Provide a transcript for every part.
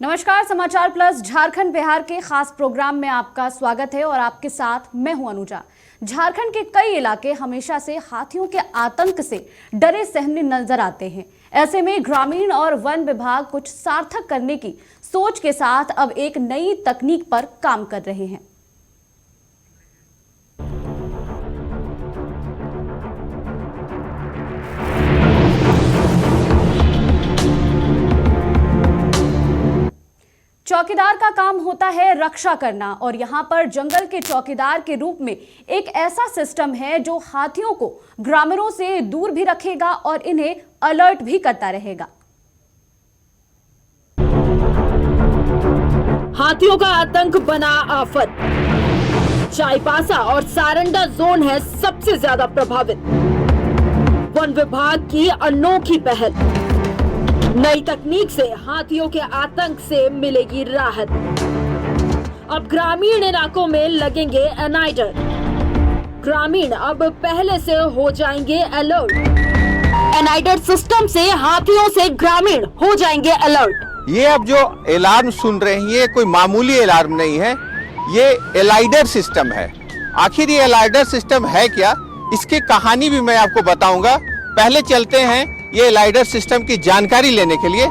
नमस्कार, समाचार प्लस झारखंड बिहार के खास प्रोग्राम में आपका स्वागत है और आपके साथ मैं हूं अनुजा। झारखंड के कई इलाके हमेशा से हाथियों के आतंक से डरे सहमे नजर आते हैं। ऐसे में ग्रामीण और वन विभाग कुछ सार्थक करने की सोच के साथ अब एक नई तकनीक पर काम कर रहे हैं। चौकीदार का काम होता है रक्षा करना और यहाँ पर जंगल के चौकीदार के रूप में एक ऐसा सिस्टम है जो हाथियों को ग्रामीणों से दूर भी रखेगा और इन्हें अलर्ट भी करता रहेगा। हाथियों का आतंक बना आफत। चाईबासा और सारंडा जोन है सबसे ज्यादा प्रभावित। वन विभाग की अनोखी पहल। नई तकनीक से हाथियों के आतंक से मिलेगी राहत। अब ग्रामीण इलाकों में लगेंगे एनाइडर। ग्रामीण अब पहले से हो जाएंगे अलर्ट। एनाइडर सिस्टम से हाथियों से ग्रामीण हो जाएंगे अलर्ट। ये अब जो अलार्म सुन रहे हैं ये कोई मामूली अलार्म नहीं है, ये एलाइडर सिस्टम है। आखिर ये एलाइडर सिस्टम है क्या, इसकी कहानी भी मैं आपको बताऊंगा। पहले चलते हैं ये एलाइडर सिस्टम की जानकारी लेने के लिए।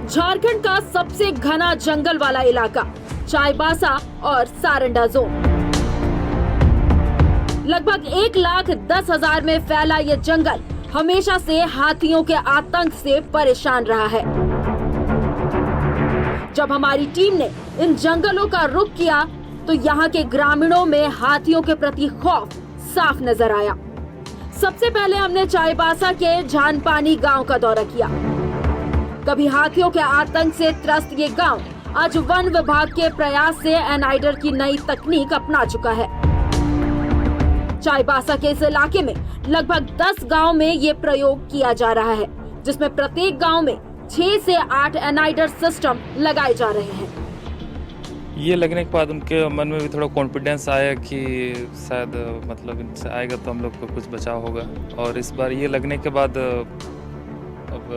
झारखंड का सबसे घना जंगल वाला इलाका चाईबासा और सारंडा जोन। लगभग 1,10,000 में फैला ये जंगल हमेशा से हाथियों के आतंक से परेशान रहा है। जब हमारी टीम ने इन जंगलों का रुख किया तो यहाँ के ग्रामीणों में हाथियों के प्रति खौफ साफ नजर आया। सबसे पहले हमने चाईबासा के झानपानी गांव का दौरा किया। कभी हाथियों के आतंक से त्रस्त ये गांव आज वन विभाग के प्रयास से एनाइडर की नई तकनीक अपना चुका है। चाईबासा के इस इलाके में लगभग 10 गांव में ये प्रयोग किया जा रहा है, जिसमें प्रत्येक गांव में 6 से 8 एनाइडर सिस्टम लगाए जा रहे हैं। ये लगने के बाद उनके मन में भी थोड़ा कॉन्फिडेंस आया कि शायद मतलब इनसे आएगा तो हम लोग को कुछ बचाव होगा। और इस बार ये लगने के बाद अब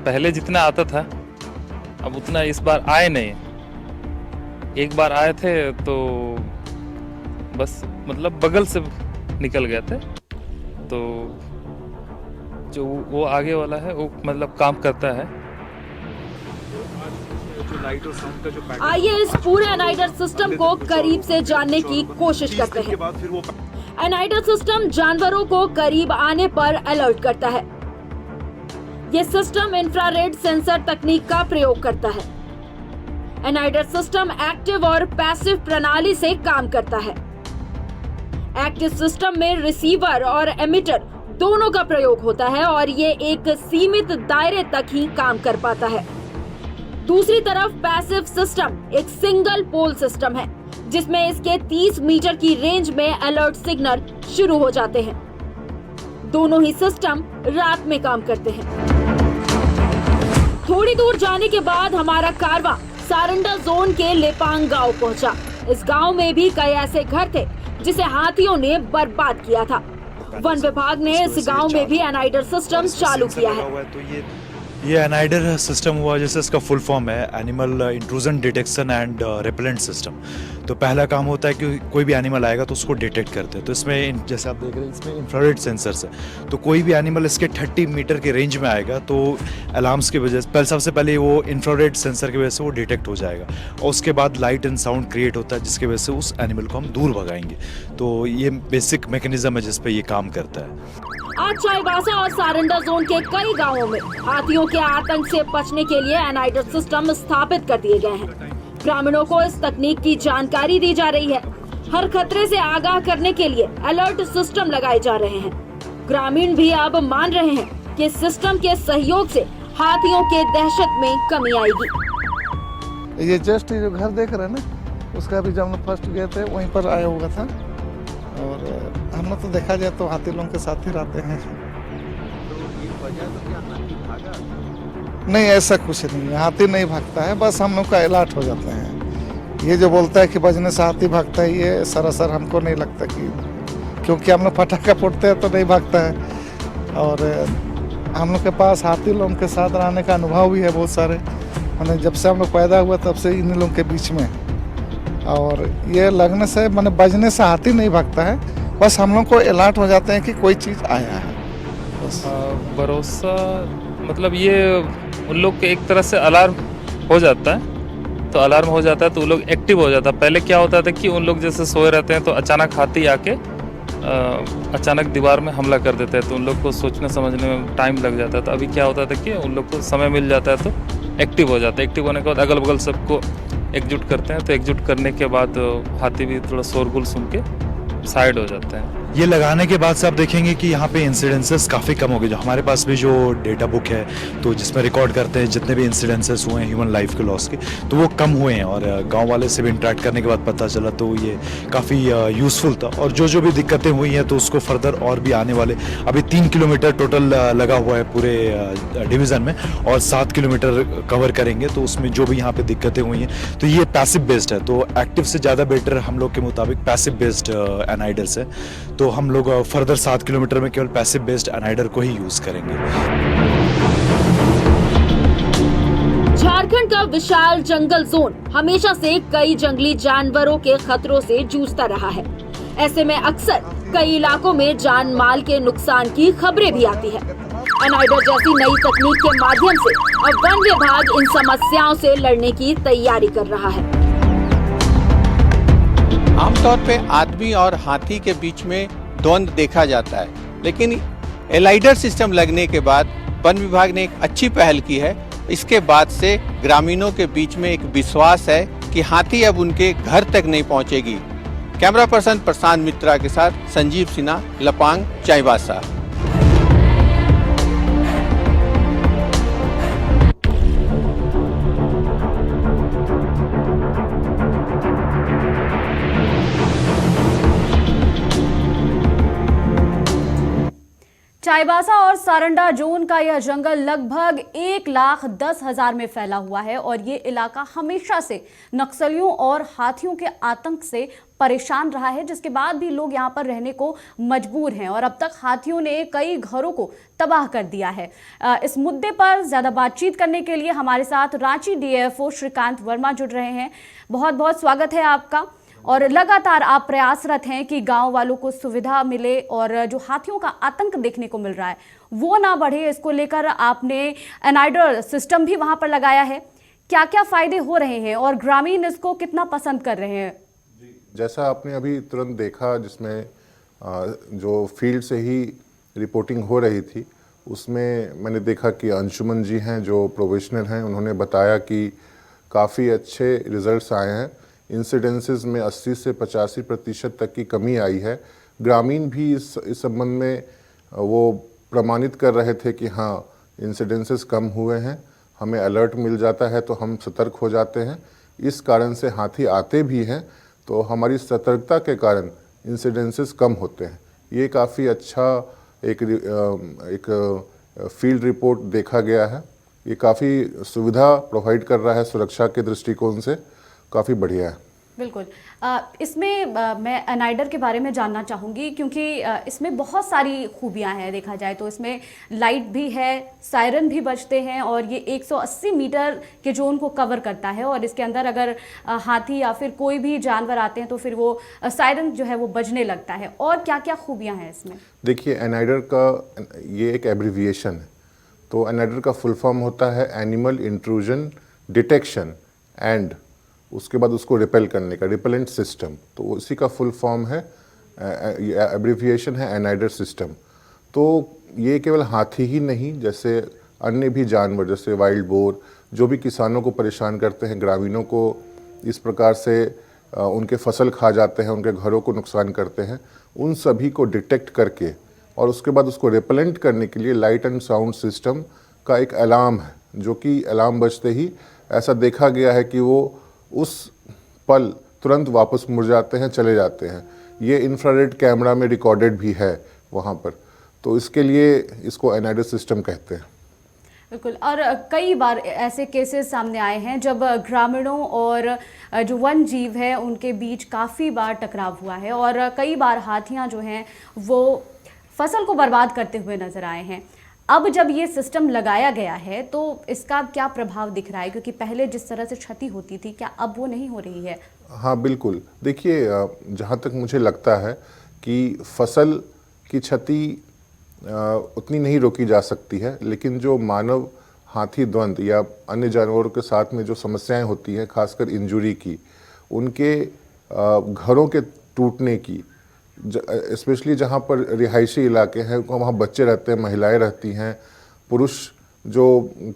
पहले जितना आता था अब उतना इस बार आए नहीं। एक बार आए थे तो बस मतलब बगल से निकल गए थे, तो जो वो आगे वाला है वो मतलब काम करता है। आइए इस पूरे एनाइडर सिस्टम को करीब से जानने की कोशिश करते हैं। एनाइडर सिस्टम जानवरों को करीब आने पर अलर्ट करता है। ये सिस्टम इंफ्रारेड सेंसर तकनीक का प्रयोग करता है। एनाइडर सिस्टम एक्टिव और पैसिव प्रणाली से काम करता है। एक्टिव सिस्टम में रिसीवर और एमिटर दोनों का प्रयोग होता है और ये एक सीमित दायरे तक ही काम कर पाता है। दूसरी तरफ पैसिव सिस्टम एक सिंगल पोल सिस्टम है, जिसमें इसके 30 मीटर की रेंज में अलर्ट सिग्नल शुरू हो जाते हैं। दोनों ही सिस्टम रात में काम करते हैं। थोड़ी दूर जाने के बाद हमारा कारवां सारंडा जोन के लेपांग गांव पहुंचा। इस गांव में भी कई ऐसे घर थे जिसे हाथियों ने बर्बाद किया था। वन विभाग ने इस गांव में भी एनाइडर सिस्टम चालू किया है। ये एनाइडर सिस्टम हुआ, जैसे इसका फुल फॉर्म है animal intrusion detection and repellent system. तो पहला काम होता है कि कोई भी एनिमल आएगा तो उसको डिटेक्ट करते हैं। तो इसमें जैसे आप देख रहे हैं इसमें इंफ्रारेड सेंसर्स है, तो कोई भी एनिमल इसके 30 मीटर के रेंज में आएगा तो अलार्म्स की वजह से सबसे पहले वो इंफ्रारेड सेंसर की वजह से वो डिटेक्ट हो जाएगा और उसके बाद लाइट एंड साउंड क्रिएट होता है जिसकी वजह से उस एनिमल को हम दूर भगाएंगे। तो ये बेसिक मैकेनिज्म है जिस पे ये काम करता है। आज चाईबासा और सारंडा जोन के कई गांवों में हाथियों के आतंक से बचने के लिए एनाइडर सिस्टम स्थापित कर दिए गए हैं। ग्रामीणों को इस तकनीक की जानकारी दी जा रही है। हर खतरे से आगाह करने के लिए अलर्ट सिस्टम लगाए जा रहे हैं। ग्रामीण भी अब मान रहे हैं कि सिस्टम के सहयोग से हाथियों के दहशत में कमी आएगी। ये जस्ट जो घर देख रहे हैं ना, उसका भी जब हम फर्स्ट गए थे वहीं पर आया हुआ था और हम लोग तो देखा जाए तो हाथी लोगों के साथ ही रहते हैं। नहीं, ऐसा कुछ नहीं है, हाथी नहीं भागता है, बस हम लोग का अलर्ट हो जाते हैं। ये जो बोलता है कि बजने से हाथी भागता है, ये सरासर हमको नहीं लगता कि, क्योंकि हम लोग पटाखा फोड़ते हैं तो नहीं भागता है। और हम लोग के पास हाथी लोगों के साथ रहने का अनुभव भी है बहुत सारे। मैंने जब से हम लोग पैदा हुआ तब से इन लोगों के बीच में, और ये लगने से मैंने बजने से हाथी नहीं भागता है, बस हम लोग को अलर्ट हो जाते हैं कि कोई चीज़ आया है बस। भरोसा मतलब ये उन लोग के एक तरह से अलार्म हो जाता है, तो अलार्म हो जाता है तो वो लोग एक्टिव हो जाता है। पहले क्या होता था कि उन लोग जैसे सोए रहते हैं तो अचानक हाथी आके अचानक दीवार में हमला कर देते हैं, तो उन लोग को सोचने समझने में टाइम लग जाता है। तो अभी क्या होता था कि उन लोग को समय मिल जाता है तो एक्टिव हो जाता है। एक्टिव होने के बाद अगल बगल सबको एकजुट करते हैं, तो एकजुट करने के बाद हाथी भी थोड़ा शोरगुल सुन के साइड हो जाते हैं। ये लगाने के बाद से आप देखेंगे कि यहाँ पे इंसिडेंसेस काफ़ी कम हो गए। जो हमारे पास भी जो डेटा बुक है तो जिसमें रिकॉर्ड करते हैं जितने भी इंसिडेंसेस हुए हैं ह्यूमन लाइफ के लॉस के, तो वो कम हुए हैं। और गांव वाले से भी इंटरेक्ट करने के बाद पता चला तो ये काफ़ी यूज़फुल था। और जो भी दिक्कतें हुई हैं तो उसको फर्दर और भी आने वाले, अभी 3 किलोमीटर टोटल लगा हुआ है पूरे डिवीज़न में, और 7 किलोमीटर कवर करेंगे। तो उसमें जो भी यहाँ पे दिक्कतें हुई हैं तो ये पैसिव बेस्ड है, तो एक्टिव से ज़्यादा बेटर हम लोग के मुताबिक पैसिव बेस्ड एनाइडर्स है। तो हम लोग फर्दर 7 किलोमीटर में केवल पैसिव बेस्ड एनाइडर को ही यूज करेंगे। झारखंड का विशाल जंगल जोन हमेशा से कई जंगली जानवरों के खतरों से जूझता रहा है। ऐसे में अक्सर कई इलाकों में जान माल के नुकसान की खबरें भी आती है। एनाइडर जैसी नई तकनीक के माध्यम से अब वन विभाग इन समस्याओं से लड़ने की तैयारी कर रहा है। आमतौर पे आदमी और हाथी के बीच में द्वंद्व देखा जाता है, लेकिन एलाइडर सिस्टम लगने के बाद वन विभाग ने एक अच्छी पहल की है। इसके बाद से ग्रामीणों के बीच में एक विश्वास है कि हाथी अब उनके घर तक नहीं पहुंचेगी। कैमरा पर्सन प्रशांत मित्रा के साथ संजीव सिन्हा, लपांग, चाईबासा। चाईबासा और सारंडा जोन का यह जंगल लगभग 1,10,000 में फैला हुआ है और ये इलाका हमेशा से नक्सलियों और हाथियों के आतंक से परेशान रहा है, जिसके बाद भी लोग यहाँ पर रहने को मजबूर हैं और अब तक हाथियों ने कई घरों को तबाह कर दिया है। इस मुद्दे पर ज्यादा बातचीत करने के लिए हमारे साथ रांची डीएफओ श्रीकांत वर्मा जुड़ रहे हैं। बहुत बहुत स्वागत है आपका। और लगातार आप प्रयासरत हैं कि गांव वालों को सुविधा मिले और जो हाथियों का आतंक देखने को मिल रहा है वो ना बढ़े, इसको लेकर आपने एनाइडर सिस्टम भी वहां पर लगाया है। क्या क्या फायदे हो रहे हैं और ग्रामीण इसको कितना पसंद कर रहे हैं? जैसा आपने अभी तुरंत देखा, जिसमें जो फील्ड से ही रिपोर्टिंग हो रही थी, उसमें मैंने देखा कि अंशुमन जी हैं जो प्रोफेशनल हैं, उन्होंने बताया कि काफ़ी अच्छे रिजल्ट्स आए हैं। इंसिडेंसेस में 80 से 85% तक की कमी आई है। ग्रामीण भी इस संबंध में वो प्रमाणित कर रहे थे कि हाँ, इंसिडेंसेस कम हुए हैं, हमें अलर्ट मिल जाता है तो हम सतर्क हो जाते हैं। इस कारण से हाथी आते भी हैं तो हमारी सतर्कता के कारण इंसिडेंसेस कम होते हैं। ये काफ़ी अच्छा एक फील्ड रिपोर्ट देखा गया है। ये काफ़ी सुविधा प्रोवाइड कर रहा है, सुरक्षा के दृष्टिकोण से काफ़ी बढ़िया है। बिल्कुल। इसमें मैं एनाइडर के बारे में जानना चाहूँगी क्योंकि इसमें बहुत सारी खूबियाँ हैं। देखा जाए तो इसमें लाइट भी है, सायरन भी बजते हैं और ये 180 मीटर के जोन को कवर करता है और इसके अंदर अगर हाथी या फिर कोई भी जानवर आते हैं तो फिर वो सायरन जो है वो बजने लगता है। और क्या क्या खूबियाँ हैं इसमें? देखिए, एनाइडर का ये एक एब्रीविएशन है। तो एनाइडर का फुल फॉर्म होता है एनिमल इंट्रूजन डिटेक्शन एंड उसके बाद उसको रिपेल करने का रिपेलेंट सिस्टम। तो उसी का फुल फॉर्म है, एब्रीविएशन है एनाइडर सिस्टम। तो ये केवल हाथी ही नहीं, जैसे अन्य भी जानवर जैसे वाइल्ड बोर जो भी किसानों को परेशान करते हैं, ग्रामीणों को इस प्रकार से उनके फसल खा जाते हैं, उनके घरों को नुकसान करते हैं, उन सभी को डिटेक्ट करके और उसके बाद उसको रिपेलेंट करने के लिए लाइट एंड साउंड सिस्टम का एक अलार्म है, जो कि अलार्म बजते ही ऐसा देखा गया है कि वो उस पल तुरंत वापस मुड़ जाते हैं, चले जाते हैं। ये इंफ्रारेड कैमरा में रिकॉर्डेड भी है वहाँ पर। तो इसके लिए इसको एनाइडर सिस्टम कहते हैं। बिल्कुल। और कई बार ऐसे केसेस सामने आए हैं जब ग्रामीणों और जो वन जीव है उनके बीच काफ़ी बार टकराव हुआ है और कई बार हाथियां जो हैं वो फसल को बर्बाद करते हुए नजर आए हैं। अब जब ये सिस्टम लगाया गया है तो इसका क्या प्रभाव दिख रहा है, क्योंकि पहले जिस तरह से क्षति होती थी क्या अब वो नहीं हो रही है? हाँ बिल्कुल, देखिए जहाँ तक मुझे लगता है कि फसल की क्षति उतनी नहीं रोकी जा सकती है, लेकिन जो मानव हाथी द्वंद्व या अन्य जानवरों के साथ में जो समस्याएं होती हैं, खासकर इंजरी की, उनके घरों के टूटने की, स्पेशली जहाँ पर रिहायशी इलाके हैं, वहाँ बच्चे रहते हैं, महिलाएं रहती हैं, पुरुष जो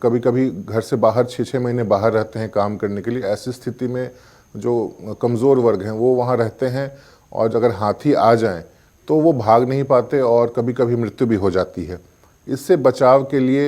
कभी कभी घर से बाहर 6-6 महीने बाहर रहते हैं काम करने के लिए, ऐसी स्थिति में जो कमज़ोर वर्ग हैं वो वहाँ रहते हैं, और अगर हाथी आ जाएं तो वो भाग नहीं पाते और कभी कभी मृत्यु भी हो जाती है। इससे बचाव के लिए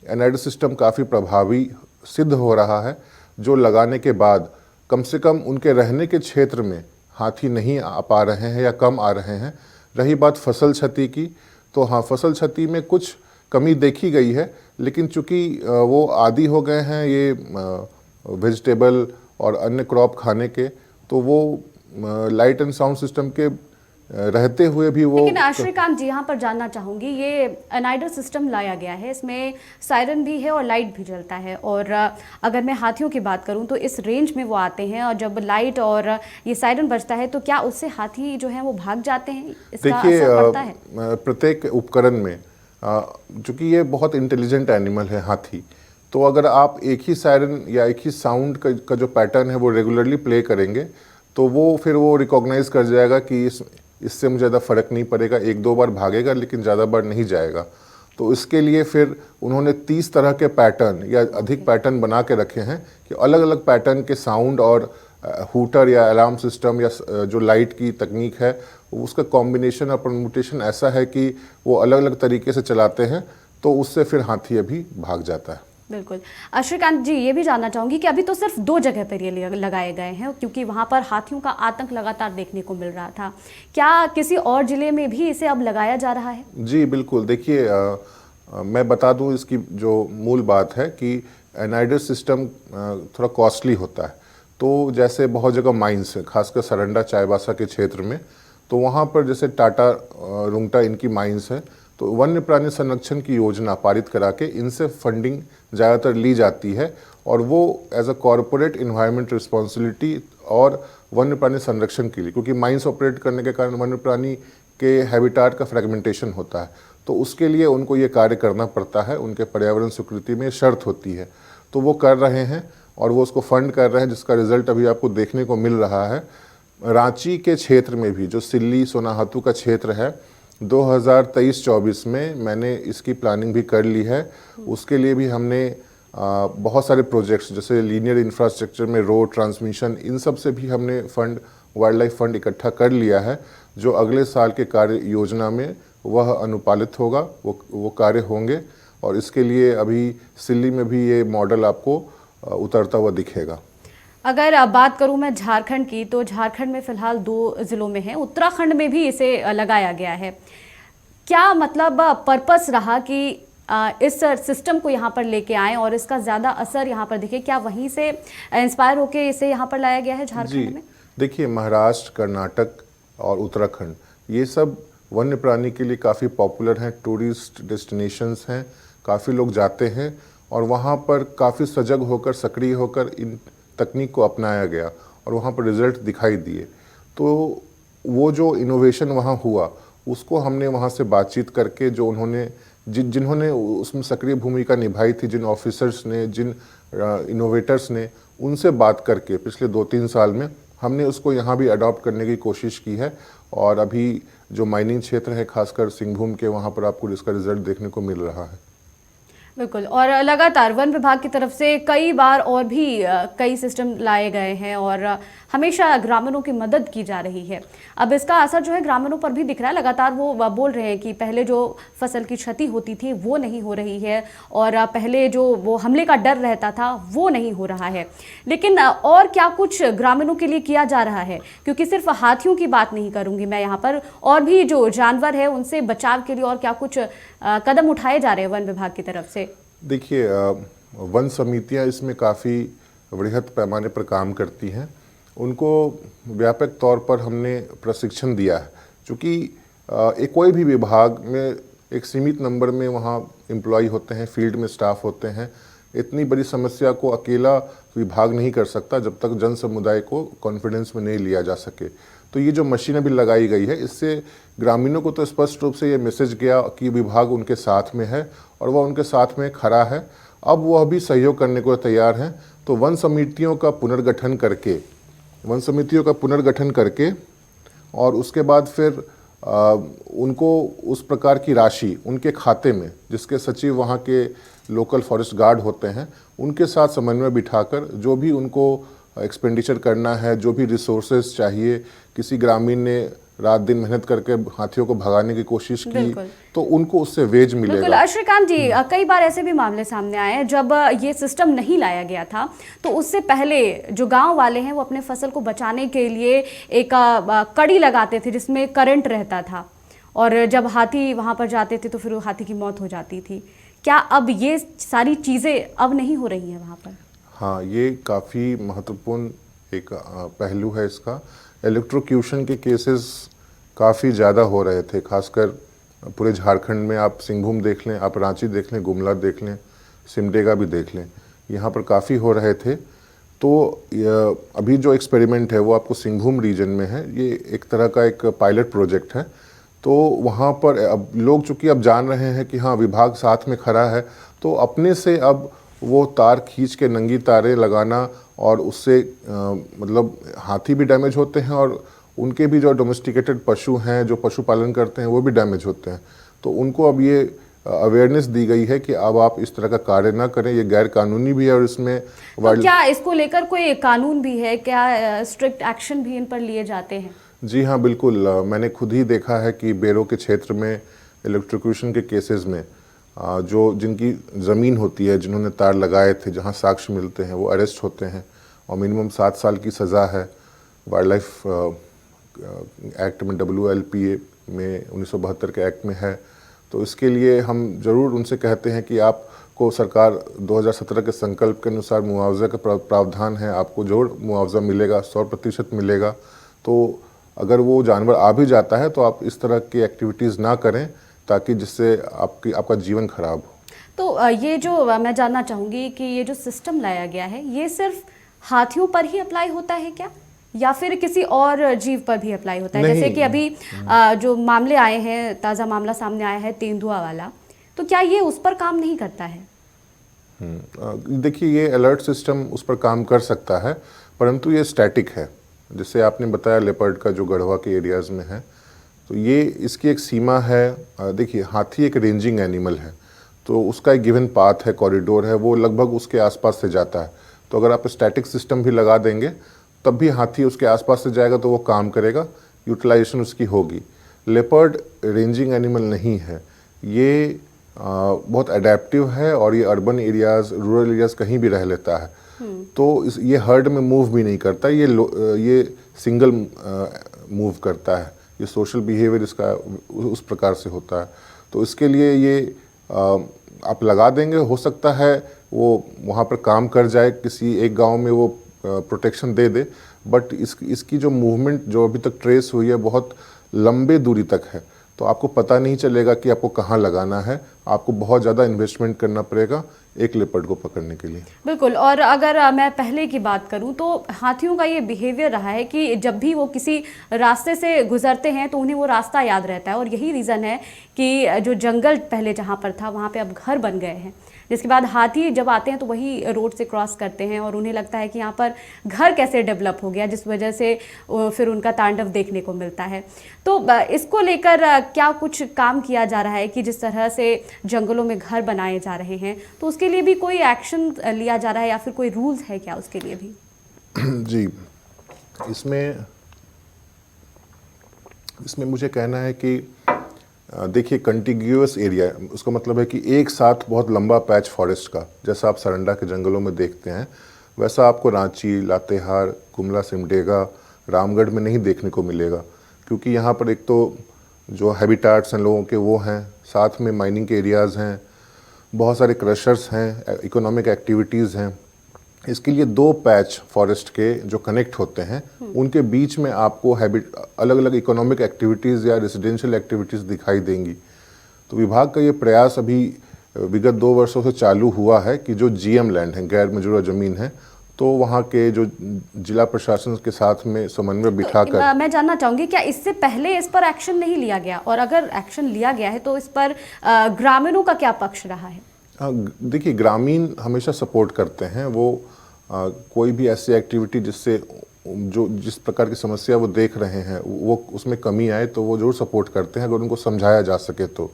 एनआईडी सिस्टम काफ़ी प्रभावी सिद्ध हो रहा है, जो लगाने के बाद कम से कम उनके रहने के क्षेत्र में हाथी नहीं आ पा रहे हैं या कम आ रहे हैं। रही बात फसल क्षति की, तो हाँ, फसल क्षति में कुछ कमी देखी गई है, लेकिन चूँकि वो आदी हो गए हैं ये वेजिटेबल और अन्य क्रॉप खाने के, तो वो लाइट एंड साउंड सिस्टम के रहते हुए भी वो। लेकिन श्रीकांत जी, यहाँ पर जानना चाहूँगी, ये एनाइडर सिस्टम लाया गया है, इसमें सायरन भी है और लाइट भी जलता है, और अगर मैं हाथियों की बात करूँ तो इस रेंज में वो आते हैं, और जब लाइट और ये सायरन बजता है तो क्या उससे हाथी जो है वो भाग जाते हैं? इसका असर पड़ता है? प्रत्येक उपकरण में, चूँकि ये बहुत इंटेलिजेंट एनिमल है हाथी, तो अगर आप एक ही सायरन या एक ही साउंड का जो पैटर्न है वो रेगुलरली प्ले करेंगे, तो वो फिर वो रिकॉग्नाइज कर जाएगा कि इससे मुझे ज़्यादा फर्क नहीं पड़ेगा, 1-2 बार भागेगा लेकिन ज़्यादा बार नहीं जाएगा। तो इसके लिए फिर उन्होंने 30 तरह के पैटर्न या अधिक पैटर्न बना के रखे हैं कि अलग अलग पैटर्न के साउंड और हूटर या अलार्म सिस्टम या जो लाइट की तकनीक है उसका कॉम्बिनेशन और परम्यूटेशन ऐसा है कि वो अलग अलग तरीके से चलाते हैं, तो उससे फिर हाथी अभी भाग जाता है। बिल्कुल। श्रीकांत जी, ये भी जानना चाहूँगी कि अभी तो सिर्फ 2 जगह पर ये लगाए गए हैं, क्योंकि वहाँ पर हाथियों का आतंक लगातार देखने को मिल रहा था। क्या किसी और ज़िले में भी इसे अब लगाया जा रहा है? जी बिल्कुल, देखिए मैं बता दूं इसकी जो मूल बात है कि एनाइडर सिस्टम थोड़ा कॉस्टली होता है। तो जैसे बहुत जगह माइंस है, खासकर सरंडा चाईबासा के क्षेत्र में, तो वहाँ पर जैसे टाटा रुंगटा इनकी माइंस है, तो वन्य प्राणी संरक्षण की योजना पारित करा के इनसे फंडिंग ज़्यादातर ली जाती है, और वो as a corporate environment responsibility और वन्य प्राणी संरक्षण के लिए, क्योंकि माइंस ऑपरेट करने के कारण वन्य प्राणी के हैबिटाट का फ्रेगमेंटेशन होता है, तो उसके लिए उनको ये कार्य करना पड़ता है, उनके पर्यावरण स्वीकृति में शर्त होती है, तो वो कर रहे हैं और वो उसको फंड कर रहे हैं, जिसका रिजल्ट अभी आपको देखने को मिल रहा है। रांची के क्षेत्र में भी जो सिल्ली सोनाहातू का क्षेत्र है, 2023-24 में मैंने इसकी प्लानिंग भी कर ली है। उसके लिए भी हमने बहुत सारे प्रोजेक्ट्स जैसे लीनियर इंफ्रास्ट्रक्चर में रोड ट्रांसमिशन, इन सब से भी हमने फंड, वाइल्ड लाइफ फंड इकट्ठा कर लिया है, जो अगले साल के कार्य योजना में वह अनुपालित होगा, वो कार्य होंगे, और इसके लिए अभी सिल्ली में भी ये मॉडल आपको उतरता हुआ दिखेगा। अगर बात करूं मैं झारखंड की, तो झारखंड में फिलहाल 2 जिलों में है, उत्तराखंड में भी इसे लगाया गया है। क्या मतलब पर्पस रहा कि इस सिस्टम को यहाँ पर लेके आएं और इसका ज़्यादा असर यहाँ पर दिखे? क्या वहीं से इंस्पायर होके इसे यहाँ पर लाया गया है झारखंड में? देखिए, महाराष्ट्र, कर्नाटक और उत्तराखंड ये सब वन्य प्राणी के लिए काफ़ी पॉपुलर हैं, टूरिस्ट डेस्टिनेशंस हैं, काफ़ी लोग जाते हैं, और वहाँ पर काफ़ी सजग होकर, सक्रिय होकर इन तकनीक को अपनाया गया और वहाँ पर रिजल्ट दिखाई दिए। तो वो जो इनोवेशन वहाँ हुआ, उसको हमने वहाँ से बातचीत करके, जो उन्होंने जिन्होंने उसमें सक्रिय भूमिका निभाई थी, जिन ऑफिसर्स ने, जिन इनोवेटर्स ने, उनसे बात करके पिछले 2-3 साल में हमने उसको यहाँ भी अडॉप्ट करने की कोशिश की है, और अभी जो माइनिंग क्षेत्र है, खासकर सिंहभूम के, वहाँ पर आपको इसका रिजल्ट देखने को मिल रहा है। बिल्कुल। और लगातार वन विभाग की तरफ से कई बार और भी कई सिस्टम लाए गए हैं और हमेशा ग्रामीणों की मदद की जा रही है। अब इसका असर जो है ग्रामीणों पर भी दिख रहा है। लगातार वो बोल रहे हैं कि पहले जो फसल की क्षति होती थी वो नहीं हो रही है, और पहले जो वो हमले का डर रहता था वो नहीं हो रहा है। लेकिन और क्या कुछ ग्रामीणों के लिए किया जा रहा है? क्योंकि सिर्फ हाथियों की बात नहीं करूंगी मैं यहाँ पर, और भी जो जानवर है उनसे बचाव के लिए और क्या कुछ कदम उठाए जा रहे हैं वन विभाग की तरफ से? देखिए, वन समितियां इसमें काफ़ी वृहद पैमाने पर काम करती हैं। उनको व्यापक तौर पर हमने प्रशिक्षण दिया है, क्योंकि कोई भी विभाग में एक सीमित नंबर में वहाँ एम्प्लॉय होते हैं, फील्ड में स्टाफ होते हैं। इतनी बड़ी समस्या को अकेला विभाग नहीं कर सकता जब तक जन समुदाय को कॉन्फिडेंस में नहीं लिया जा सके। तो ये जो मशीन अभी लगाई गई है, इससे ग्रामीणों को तो स्पष्ट रूप से ये मैसेज गया कि विभाग उनके साथ में है और वह उनके साथ में खड़ा है। अब वह भी सहयोग करने को तैयार हैं। तो वन समितियों का पुनर्गठन करके और उसके बाद फिर उनको उस प्रकार की राशि उनके खाते में, जिसके सचिव वहाँ के लोकल फॉरेस्ट गार्ड होते हैं, उनके साथ समन्वय बिठाकर जो भी उनको एक्सपेंडिचर करना है, जो भी रिसोर्सेज चाहिए, किसी ग्रामीण ने रात दिन मेहनत करके हाथियों को भगाने की कोशिश की तो उनको उससे वेज बिल्कुल मिलेगा। श्रीकांत जी, कई बार ऐसे भी मामले सामने आए हैं जब ये सिस्टम नहीं लाया गया था तो उससे पहले जो गांव वाले हैं वो अपने फसल को बचाने के लिए एक कड़ी लगाते थे जिसमें करंट रहता था और जब हाथी वहां पर जाते थे तो फिर हाथी की मौत हो जाती थी। क्या अब ये सारी चीज़ें अब नहीं हो रही हैं वहाँ पर? हाँ, ये काफ़ी महत्वपूर्ण एक पहलू है इसका। इलेक्ट्रोक्यूशन के केसेस काफ़ी ज़्यादा हो रहे थे, खासकर पूरे झारखंड में। आप सिंहभूम देख लें, आप रांची देख लें, गुमला देख लें, सिमडेगा भी देख लें, यहाँ पर काफ़ी हो रहे थे। तो अभी जो एक्सपेरिमेंट है वो आपको सिंहभूम रीजन में है। ये एक तरह का एक पायलट प्रोजेक्ट है। तो वहाँ पर अब लोग चूँकि अब जान रहे हैं कि हाँ विभाग साथ में खड़ा है, तो अपने से अब वो तार खींच के नंगी तारे लगाना और उससे मतलब हाथी भी डैमेज होते हैं और उनके भी जो डोमेस्टिकेटेड पशु हैं, जो पशुपालन करते हैं, वो भी डैमेज होते हैं। तो उनको अब ये अवेयरनेस दी गई है कि अब आप इस तरह का कार्य ना करें, ये गैर कानूनी भी है और इसमें तो क्या इसको लेकर कोई कानून भी है? क्या स्ट्रिक्ट एक्शन भी इन पर लिए जाते हैं? जी हाँ, बिल्कुल। मैंने खुद ही देखा है कि बेरों के क्षेत्र में इलेक्ट्रोक्यूशन के केसेस में जो जिनकी ज़मीन होती है, जिन्होंने तार लगाए थे, जहाँ साक्ष्य मिलते हैं, वो अरेस्ट होते हैं और मिनिमम 7 साल की सज़ा है। वाइल्ड लाइफ एक्ट में, WLPA में 1972 के एक्ट में है। तो इसके लिए हम ज़रूर उनसे कहते हैं कि आपको सरकार 2017 के संकल्प के अनुसार मुआवजा का प्रावधान है, आपको जरूर मुआवजा मिलेगा, 100% मिलेगा। तो अगर वो जानवर आ भी जाता है तो आप इस तरह की एक्टिविटीज़ ना करें ताकि जिससे आपका जीवन खराब हो। तो ये जो मैं जानना चाहूँगी कि ये जो सिस्टम लाया गया है ये सिर्फ हाथियों पर ही अप्लाई होता है क्या, या फिर किसी और जीव पर भी अप्लाई होता है? जैसे कि अभी जो मामले आए हैं, ताज़ा मामला सामने आया है तेंदुआ वाला, तो क्या ये उस पर काम नहीं करता है? देखिए, ये अलर्ट सिस्टम उस पर काम कर सकता है, परंतु ये स्टैटिक है। जैसे आपने बताया लेपर्ड का जो गढ़वा के एरियाज़ में है, तो ये इसकी एक सीमा है। देखिए, हाथी एक रेंजिंग एनिमल है, तो उसका एक गिवन पाथ है, कॉरिडोर है, वो लगभग उसके आसपास से जाता है। तो अगर आप स्टैटिक सिस्टम भी लगा देंगे तब भी हाथी उसके आसपास से जाएगा तो वो काम करेगा, यूटिलाइजेशन उसकी होगी। लेपर्ड रेंजिंग एनिमल नहीं है, ये बहुत अडेप्टिव है और ये अर्बन एरियाज़, रूरल एरियाज़ कहीं भी रह लेता है। तो ये हर्ड में मूव भी नहीं करता, ये सिंगल मूव करता है। ये सोशल बिहेवियर इसका उस प्रकार से होता है। तो इसके लिए ये आप लगा देंगे, हो सकता है वो वहाँ पर काम कर जाए, किसी एक गांव में वो प्रोटेक्शन दे दे, बट इसकी जो मूवमेंट जो अभी तक ट्रेस हुई है बहुत लंबे दूरी तक है। तो आपको पता नहीं चलेगा कि आपको कहाँ लगाना है, आपको बहुत ज़्यादा इन्वेस्टमेंट करना पड़ेगा एक लेपर्ड को पकड़ने के लिए। बिल्कुल। और अगर मैं पहले की बात करूं तो हाथियों का ये बिहेवियर रहा है कि जब भी वो किसी रास्ते से गुजरते हैं तो उन्हें वो रास्ता याद रहता है, और यही रीज़न है कि जो जंगल पहले जहां पर था वहां पे अब घर बन गए हैं, जिसके बाद हाथी जब आते हैं तो वही रोड से क्रॉस करते हैं और उन्हें लगता है कि यहाँ पर घर कैसे डेवलप हो गया, जिस वजह से फिर उनका तांडव देखने को मिलता है। तो इसको लेकर क्या कुछ काम किया जा रहा है कि जिस तरह से जंगलों में घर बनाए जा रहे हैं तो उसके लिए भी कोई एक्शन लिया जा रहा है या फिर कोई रूल्स है क्या उसके लिए भी? जी, इसमें मुझे कहना है कि देखिए, कंटिग्यूअस एरिया, उसका मतलब है कि एक साथ बहुत लंबा पैच फॉरेस्ट का, जैसा आप सरंडा के जंगलों में देखते हैं, वैसा आपको रांची, लातेहार, गुमला, सिमडेगा, रामगढ़ में नहीं देखने को मिलेगा। क्योंकि यहाँ पर एक तो जो हैबिटाट्स हैं लोगों के वो हैं, साथ में माइनिंग के एरियाज़ हैं, बहुत सारे क्रशर्स हैं, इकोनॉमिक एक्टिविटीज़ हैं। इसके लिए 2 पैच फॉरेस्ट के जो कनेक्ट होते हैं उनके बीच में आपको अलग अलग इकोनॉमिक एक्टिविटीज़ या रेजिडेंशियल एक्टिविटीज़ दिखाई देंगी। तो विभाग का ये प्रयास अभी विगत 2 वर्षों से चालू हुआ है कि जो जीएम लैंड है, गैर मजरूआ ज़मीन है, तो वहाँ के जो जिला प्रशासन के साथ में समन्वय बिठाकर मैं जानना चाहूंगी क्या इससे पहले इस पर एक्शन नहीं लिया गया, और अगर एक्शन लिया गया है तो इस पर ग्रामीणों का क्या पक्ष रहा है? देखिए, ग्रामीण हमेशा सपोर्ट करते हैं। वो कोई भी ऐसी एक्टिविटी जिससे जो जिस प्रकार की समस्या वो देख रहे हैं वो उसमें कमी आए तो वो जरूर सपोर्ट करते हैं, अगर उनको समझाया जा सके तो।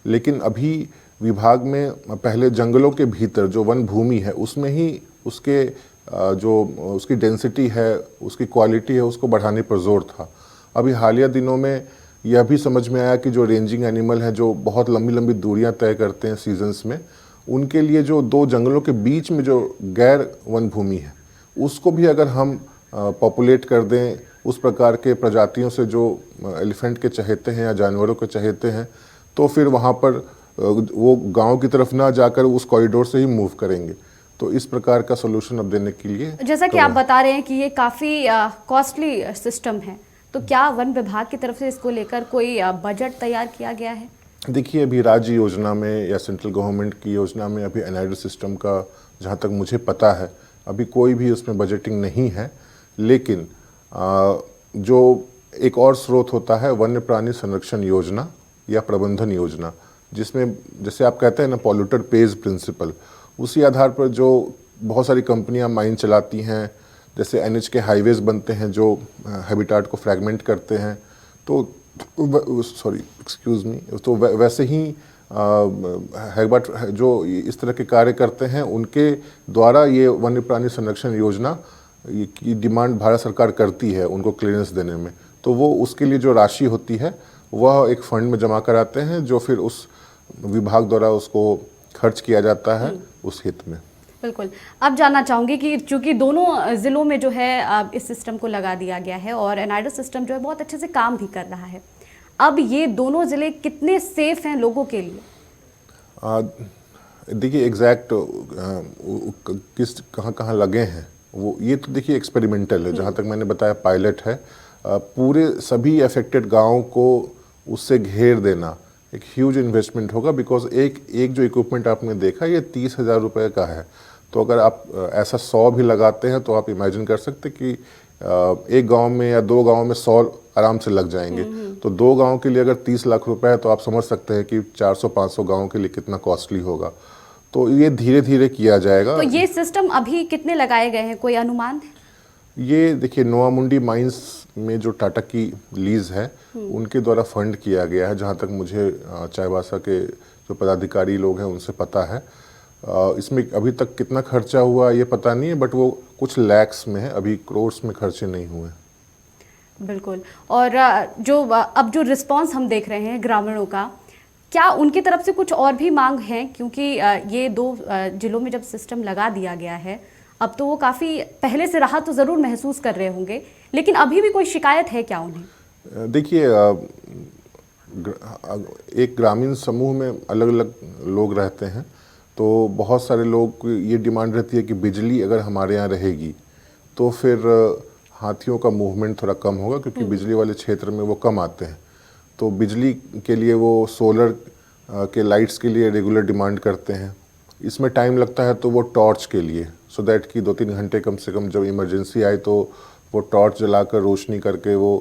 लेकिन अभी विभाग में पहले जंगलों के भीतर जो वन भूमि है उसमें ही उसके जो उसकी डेंसिटी है, उसकी क्वालिटी है, उसको बढ़ाने पर जोर था। अभी हालिया दिनों में यह भी समझ में आया कि जो रेंजिंग एनिमल हैं, जो बहुत लंबी लंबी दूरियां तय करते हैं सीजन्स में, उनके लिए जो 2 जंगलों के बीच में जो गैर वन भूमि है उसको भी अगर हम पॉपुलेट कर दें, उस प्रकार के प्रजातियों से जो एलिफेंट के चहेते हैं या जानवरों के चहेते हैं, तो फिर वहाँ पर वो गांव की तरफ ना जाकर उस कॉरिडोर से ही मूव करेंगे। तो इस प्रकार का सोल्यूशन अब देने के लिए, जैसा कि आप बता रहे हैं कि ये काफ़ी कॉस्टली सिस्टम है, तो क्या वन विभाग की तरफ से इसको लेकर कोई बजट तैयार किया गया है? देखिए, अभी राज्य योजना में या सेंट्रल गवर्नमेंट की योजना में अभी एनआईडी सिस्टम का, जहाँ तक मुझे पता है, अभी कोई भी उसमें बजटिंग नहीं है। लेकिन जो एक और स्रोत होता है वन्य प्राणी संरक्षण योजना या प्रबंधन योजना, जिसमें जैसे आप कहते हैं ना, पॉल्यूटर पेज प्रिंसिपल, उसी आधार पर जो बहुत सारी कंपनियां माइन चलाती हैं, जैसे एनएच के हाईवेज बनते हैं जो हैबिटाट को फ्रैगमेंट करते हैं, तो तो वैसे ही हैबिटाट जो इस तरह के कार्य करते हैं, उनके द्वारा ये वन्य प्राणी संरक्षण योजना की डिमांड भारत सरकार करती है उनको क्लियरेंस देने में। तो वो उसके लिए जो राशि होती है वह एक फंड में जमा कराते हैं, जो फिर उस विभाग द्वारा उसको खर्च किया जाता है उस हित में। बिल्कुल। अब जानना चाहूँगी कि चूंकि दोनों ज़िलों में जो है इस सिस्टम को लगा दिया गया है और एनआईडी सिस्टम जो है बहुत अच्छे से काम भी कर रहा है, अब ये दोनों ज़िले कितने सेफ हैं लोगों के लिए? देखिए, एग्जैक्ट किस कहाँ लगे हैं वो, ये तो देखिए एक्सपेरिमेंटल है। जहाँ तक मैंने बताया पायलट है। पूरे सभी अफेक्टेड गाँव को उससे घेर देना एक ह्यूज इन्वेस्टमेंट होगा, बिकॉज एक जो इक्विपमेंट आपने देखा ये 30,000 रुपये का है। तो अगर आप ऐसा 100 भी लगाते हैं तो आप इमेजिन कर सकते कि एक गांव में या 2 गांव में 100 आराम से लग जाएंगे। तो 2 गांव के लिए अगर 30 लाख रुपए है तो आप समझ सकते हैं कि 400-500 गांव के लिए कितना कॉस्टली होगा। तो ये धीरे धीरे किया जाएगा। तो ये सिस्टम अभी कितने लगाए गए हैं, कोई अनुमान है? ये देखिए, नोआमुंडी माइंस में जो टाटा की लीज है उनके द्वारा फंड किया गया है, जहाँ तक मुझे चाईबासा के जो पदाधिकारी लोग हैं उनसे पता है। इसमें अभी तक कितना खर्चा हुआ ये पता नहीं है, बट वो कुछ लैक्स में है, अभी करोड़्स में खर्चे नहीं हुए। बिल्कुल। और जो अब जो रिस्पांस हम देख रहे हैं ग्रामीणों का, क्या उनकी तरफ से कुछ और भी मांग है? क्योंकि ये 2 जिलों में जब सिस्टम लगा दिया गया है, अब तो वो काफ़ी पहले से राहत तो ज़रूर महसूस कर रहे होंगे, लेकिन अभी भी कोई शिकायत है क्या उन्हें? देखिए, एक ग्रामीण समूह में अलग अलग लोग रहते हैं, तो बहुत सारे लोग ये डिमांड रहती है कि बिजली अगर हमारे यहाँ रहेगी तो फिर हाथियों का मूवमेंट थोड़ा कम होगा, क्योंकि बिजली वाले क्षेत्र में वो कम आते हैं। तो बिजली के लिए वो सोलर के लाइट्स के लिए रेगुलर डिमांड करते हैं। इसमें टाइम लगता है तो वो टॉर्च के लिए, सो दैट कि 2-3 घंटे कम से कम जब इमरजेंसी आए तो वो टॉर्च जलाकर रोशनी करके वो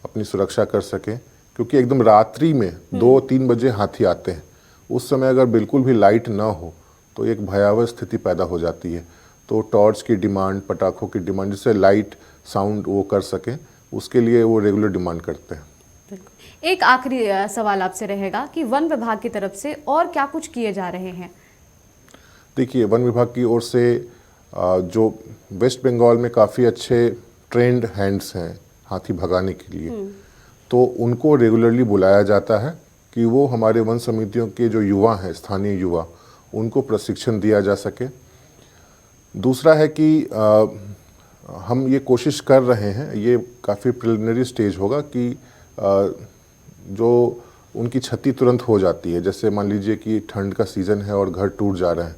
अपनी सुरक्षा कर सकें। क्योंकि एकदम रात्रि में 2-3 बजे हाथी आते हैं, उस समय अगर बिल्कुल भी लाइट ना हो तो एक भयावह स्थिति पैदा हो जाती है। तो टॉर्च की डिमांड, पटाखों की डिमांड, जिससे लाइट साउंड वो कर सकें, उसके लिए वो रेगुलर डिमांड करते हैं। एक आखिरी सवाल आपसे रहेगा कि वन विभाग की तरफ से और क्या कुछ किए जा रहे हैं? देखिए, वन विभाग की ओर से जो वेस्ट बंगाल में काफ़ी अच्छे ट्रेंड हैंड्स हैं हाथी भगाने के लिए, तो उनको रेगुलरली बुलाया जाता है कि वो हमारे वन समितियों के जो युवा हैं, स्थानीय युवा, उनको प्रशिक्षण दिया जा सके। दूसरा है कि हम ये कोशिश कर रहे हैं, ये काफ़ी प्रिलिमिनरी स्टेज होगा, कि जो उनकी क्षति तुरंत हो जाती है, जैसे मान लीजिए कि ठंड का सीज़न है और घर टूट जा रहे हैं,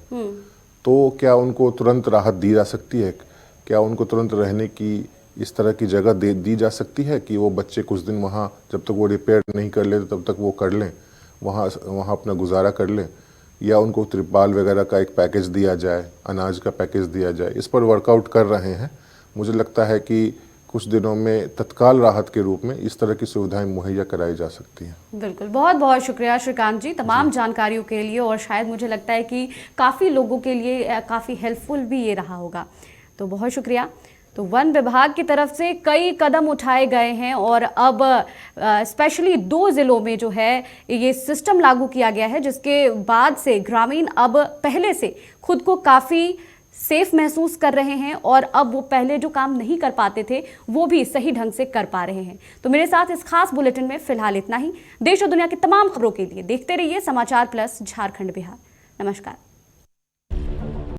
तो क्या उनको तुरंत राहत दी जा सकती है? क्या उनको तुरंत रहने की इस तरह की जगह दी जा सकती है कि वो बच्चे कुछ दिन वहाँ, जब तक वो रिपेयर नहीं कर लेते तब तक वो कर लें? वहाँ वहाँ अपना गुजारा कर लें, या उनको त्रिपाल वगैरह का एक पैकेज दिया जाए, अनाज का पैकेज दिया जाए। इस पर वर्कआउट कर रहे हैं। मुझे लगता है कि कुछ दिनों में तत्काल राहत के रूप में इस तरह की सुविधाएं मुहैया कराई जा सकती हैं। बिल्कुल, बहुत बहुत शुक्रिया श्रीकांत जी तमाम जानकारियों के लिए, और शायद मुझे लगता है कि काफ़ी लोगों के लिए काफ़ी हेल्पफुल भी ये रहा होगा, तो बहुत शुक्रिया। तो वन विभाग की तरफ से कई कदम उठाए गए हैं और अब स्पेशली 2 ज़िलों में जो है ये सिस्टम लागू किया गया है, जिसके बाद से ग्रामीण अब पहले से खुद को काफ़ी सेफ महसूस कर रहे हैं और अब वो पहले जो काम नहीं कर पाते थे वो भी सही ढंग से कर पा रहे हैं। तो मेरे साथ इस खास बुलेटिन में फिलहाल इतना ही। देश और दुनिया की तमाम खबरों के लिए देखते रहिए समाचार प्लस झारखंड बिहार। नमस्कार।